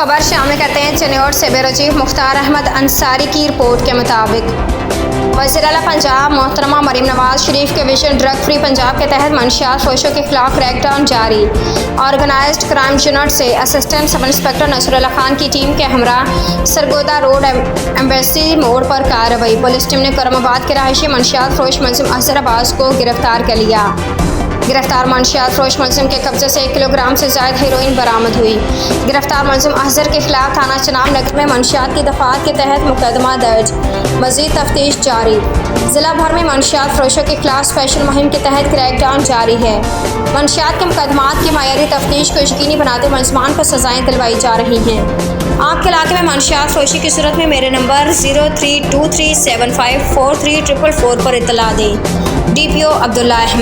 खबर शामिल करते हैं चन्नौर से ब्यूरो चीफ मुख्तार अहमद अंसारी की रिपोर्ट के मुताबिक वज़ीर आला पंजाब मोहतरमा मरीम नवाज शरीफ के विजन ड्रग फ्री पंजाब के तहत मंशियात फरोशों के खिलाफ क्रैकडाउन जारी। ऑर्गेनाइज्ड क्राइम यूनिट से assistant sub inspector Nasrullah Khan की टीम के हमरा सरगोदा रोड एम्बेसी मोड़ पर कार्रवाई। पुलिस टीम ने करमाबाद के रहायशी मंशियात फरोश मुलजिम अजहर अब्बास को गिरफ्तार कर लिया। गिरफ्तार मंशियात फरोश मुलजिम के कब्जे से 1 किलोग्राम से ज़ायद हेरोइन बरामद हुई। गिरफ्तार मुलजिम अजहर के खिलाफ थाना चनाब नगर में मंशियात की दफात के तहत मुकदमा दर्ज, मजीद तफ्तीश जारी। जिला भर में मंशियात फरोशों के खिलाफ स्पेशल मुहिम के तहत क्रैकडाउन जारी है। मंशियात के मुकदमात की मायारी तफ्तीश को यकीनी बनाते मुलजमान को सजाएँ दिलवाई जा रही हैं। आपके इलाके में मंशियात फरोशी की सूरत में मेरे नंबर 0323754344 पर इतला दें। DPO अब्दुल्ला अहमद।